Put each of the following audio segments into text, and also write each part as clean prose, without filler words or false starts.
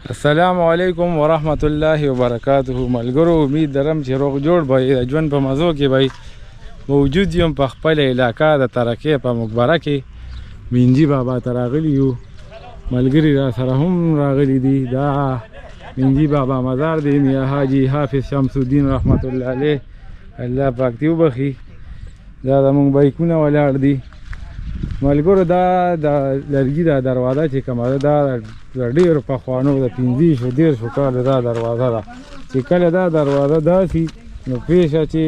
السلام علیکم ورحمت الله وبرکاته. ملګرو امید درم چې روغ جوړ به ژوند په مزو کې به موجود یم په خپل علاقه د ترکیې په مقبره کې مینجي بابا ته راغلي یو. ملګري را سره هم راغلي دي. دا مینجي بابا مزار دی. میا حاجي حافظ شمس الدین رحمت الله علیه الله پاک دې وبخي. دا زموږ بایکونه ولاړ دي ملګرو. دا د لرګي دا دروازه چې کومه ده دا ډېر پخوانو د 15-10 کاله دا دروازه ده. چې کله دا دروازه داسې نو پیښه چې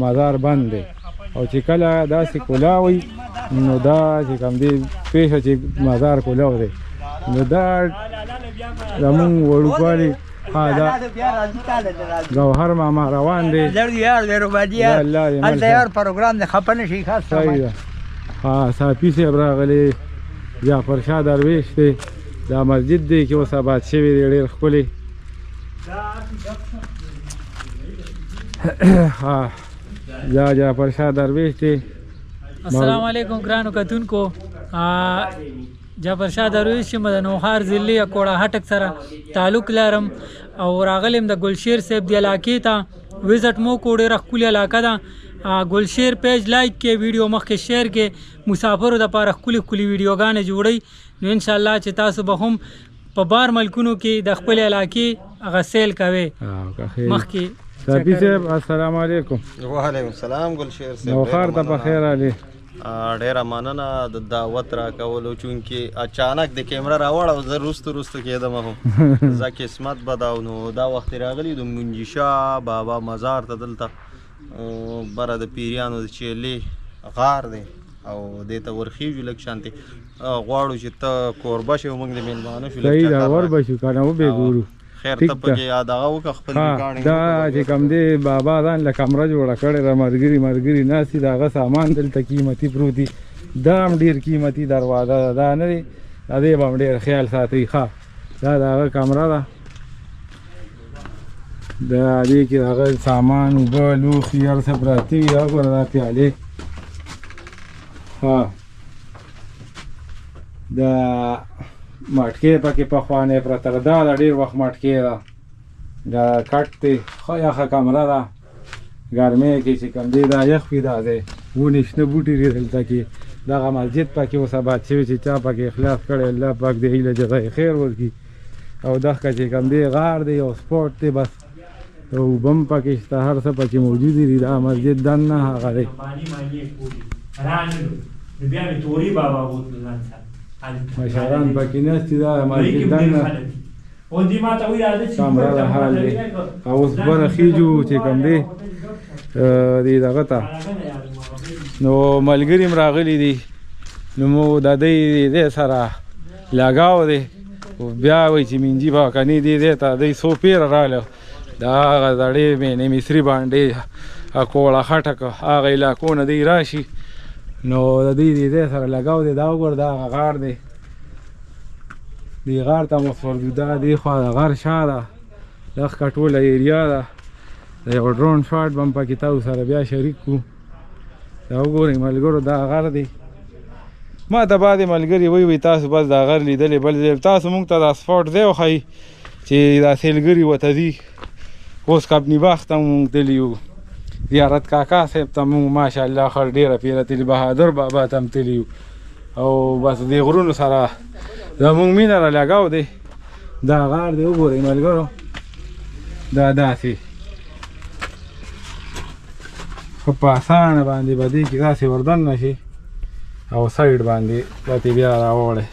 مزار بند دی او چې کله داسې کولاوي نو دا چې کوم دی پیښه چې مزار کولاو دی نو دا زموږ وړوکوالي دا جوهر ماما روان دی. صافي صاحب راغلی. جعفر شاه درویش دی. دا مسجد دی چې اوس آباد شوی دی ډېر ښکلی. دا جعفر شاه درویش دی. السلام علیکم ګرانو کتونکو. جعفر شاه درویش چې د نوښار ضلع یا کوړه هټک سره تعلق لرم او راغلم د ګلشیر صاحب د علاقې ته وزټ مو کو. ډېره ښکلې علاقه ده. ګلشیر پیج لایک کې ویډیو مخکې شیر کې مسافرو دپاره ښکلې ښکلې ویډیوګانې جوړوي. نو انشاءالله چې تاسو به هم په بار ملکونو کې د خپل علاقې هغه سیل کوئ. مخکې صافي صاحب السلام علیکم. وعلیکم السلام ګلشیر صاحب. نوښار ته په خیر علي. ډېره مننه د دعوت راکولو. چونکې اچانک د کیمره راوړه زه رستو کېدم هم زه قسمت بداو. نو دا وخت راغلی د منجي شاه بابا مزار ته دلته بره د پیریانو د چیلې غار دی او دې ته ورخیږو لږ شانتې غواړو چې ته کوربه شې موږ د میلمانه شو. صحیح ده وربه شو که نه وبې ګورو. خیر ته پکې دغه وکړه خپل دوکان. دا چې کوم دی بابا ځان له کمره جوړه کړې ده. ملګري ناست دي. د هغه سامان دلته قیمتي پروت دي. دا هم ډېر قیمتي دروازه ده. دا نه دی د دې به هم ډېر خیال ساتئ. ښه دا د هغه کمره ده. دا دې کې هغه سامان اوبه لوښي هر څه پراته وي. دا ګوره دا پیالې. دا مټکې پکې پخوانۍ پرته ده. دا د ډېر وخت مټکې ده. دا کټ دی. ښه یخه کمره ده. ګرمۍ کې چې کوم دی دا یخ وي. دا دی ونې شنه بوټي دي دلته کې. دغه مسجد پکې اوس آباد شوی چې چا پکې اخلاص کړی الله پاک دې هیله جزای خیر ورکړي. او دغه چې کوم دی غار دی او سپورټ دی بس. اوبه هم پکې شته. هر څه پکې موجودې دي. دا مسجد دننه هغه دی. مشران پکې ناست دي. دا مسجد دننه کمره د حال دی. اوس بره خیجو چې کوم دی دې دغه ته نو ملګري هم راغلي دي. نو مو د دې سره لګاو دی. بیا وایي چې مینجي بابا کني دې ته دی څو پیره راغله. دا هغه زړې مینې مصري باندې کوړه خټک هغه علاقو نه دی راشي. نو د دې سره لګاو دی. دا وګوره دا هغه غار دی. دې غار ته مخ ورځو. دا دې خوا د غر شا ده. دغه ټوله ایریا ده. د یو ډرون شاټ به هم پکې تاسو سره بیا شریک کړو. دا وګورئ ملګرو دا غر دی. ما ته بعضې ملګري وایي تاسو بس دا غر لیدلی بل ځای تاسو موږ ته دا سپاټ ځای وښایي چې دا سیلګري ورته ځي. اوس کبني باغ ته مونږ تللي یو. زیارت کاکا صاحب ته مونږ ماشاءالله خر ډېره پیره تللي. بهادر بابا ته هم تللي یو. او بس دې غرونو سره زمونږ مینه را لګاو دی. دا غار دی وګورئ ملګرو. دا داسې ښه په اسانه باندې به دې کې داسې وردننه شي او سایډ باندې به بیا راوړی.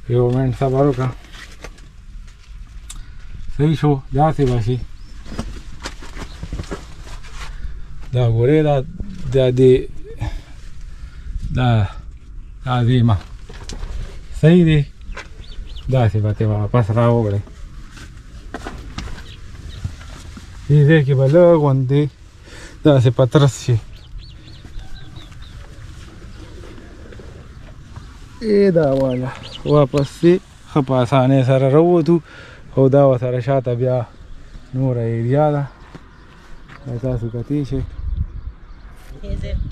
یو منټ صبر وکړه. صحیح شو. داسې به شي. دا ګورې دا دې دا زیمه صحیح دی. داسې به ترې واپس راوړئ. دې ځای کې به لږ غوندې داسې پترس شي. دا واله واپس چې ښه په اسانۍ سره راووتو. او دا ورسره شاته بیا نوره ایریا ده. تاسو کتلی شئ.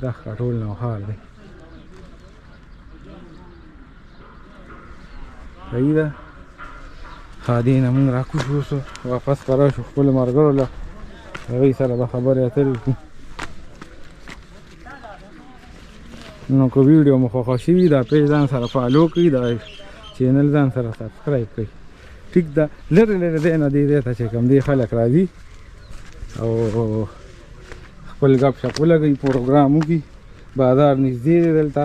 دغه ټول نوښار دی. صحیح ده. خادي نه موږ راکوز اوسو واپس پر راشو خپلو ملګرو له هغوی سره به خبرې اترې وکړو. نو که ویډیو مو خوښه شوي دا پیج ځان سره فالو کړئ، دا چینل ځان سره سبسکرایب کړئ. ټیک ده، لرې لرې دی نه دې ځای ته چې کوم دی خلک راځي او خپل ګپ شپ ولګوي، پروګرام وکړي. بازار نږدې دی دلته،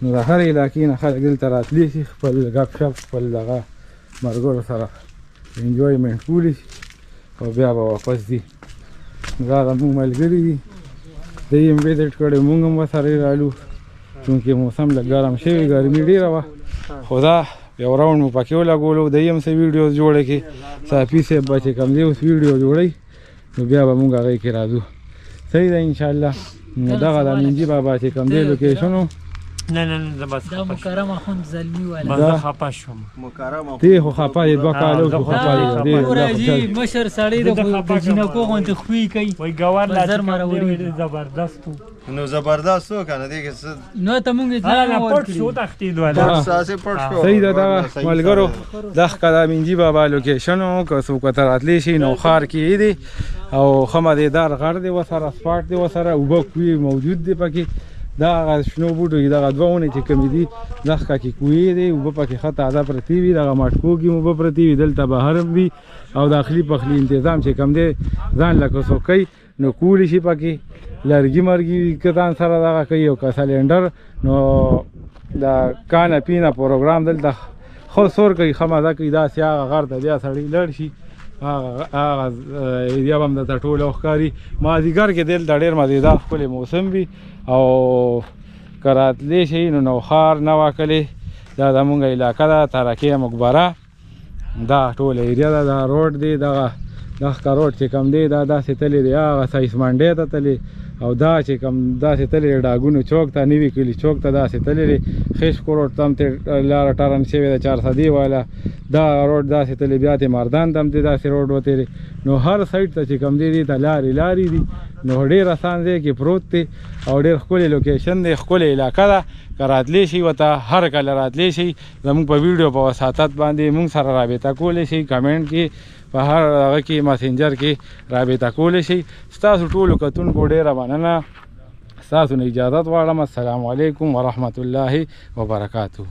نو د هر علاقې نه خلک دلته راتلی شي، خپل ګپ شپ خپل دغه ملګرو سره انجوایمنټ کولی شي او بیا به واپس ځي. دا زموږ ملګري دي، دوی هم وزټ کړی، مونږ هم ورسره رالو چونکې موسم لږ ګرم شوی، ګرمي ډېره وه. خو دا یو راوند مو پکې ولګولو، دوی هم څه ویډیوز جوړې کړې. صافي صاحب به چې کوم دی اوس ویډیو جوړوي نو بیا به مونږ هغې کې راځو. صحیح ده انشاءالله. نو دغه د منجي بابا چې کوم دی لوکیشن و، نه زه بس دا مکرم اخوند زلمی والا بس زه خفه شوم. مکرم تی خو خفه دی، 2 کاله اوس خو خفه دی. راځي مشر سړی د جنکو غوندې خوی کوي، وای ګوار بازار مروړي زبردست نو زبردست و کنه دیگه نو ته مونږ نه پټ شو تختید ولا پټ ساسه پټ شو. صحیح ده. دغه ملګرو دغه د منجي بابا لوکیشن و، که څوک ورته راتلی شي نو ښار کې دی او ښه مزېدار غر دی ورسره، سپاټ دی ورسره، اوبه کوهي موجود دی پکې. دا هغه شنو بوټو کې دغه 2 ونې چې کومې دي دغه کې کوهي دی، اوبه پکې ښه تازه پرتې وي، دغه مټکو کې اوبه پرتې وي، دلته بهر هم وي او داخلي پخلي تنظام چې کوم دی ځان لکه څوک کوي نو کولی شي پکې. لرګي مرګي که ځان سره دغه کوي او که سلینډر، نو د کانه پینا پروګرام دلته خو سور کوي، ښه مزه کوي. داسې هغه غر ته بیا سړی لړ شي، هغه ایریا به هم درته ټوله ښکاري. مازدیګر کې دلته ډېر مزېدار ښکلی موسم وي او که راتلی شئ نو نوښار، نوکلې دا زمونږ علاقه ده، ترکیه مقبره، دا ټوله ایریا ده. دا روډ دی، دغه روډ چې کوم دی دا داسې تللی دی هغه سایس منډۍ ته تللی، او دا چې کوم داسې تللی دی ډاګونو چوک ته، نوي کلي چوک ته داسې تللی دی. خشکو روډ ته هم لاره ټرن شوې ده 400 والا، دا روډ داسې تللی. بیا تې مردان ته هم تې داسې روډ وتېرې. نو هر سایډ ته چې کوم دی دې ته لارې دي، نو ډېر اسان ځای کې پروت دی او ډېر ښکلی لوکیشن دی، ښکلی علاقه ده. که راتلی شي ورته هر کله راتلی شي، زموږ په ویډیو په وساطت باندې موږ سره رابطه کولی شي، کمنټ کې په هر هغه کې مسنجر کې رابطه کولی شي. ستاسو ټولو کتونکو ډېره مننه، ستاسو نه اجازت غواړم. السلام علیکم ورحمت الله وبرکاتو.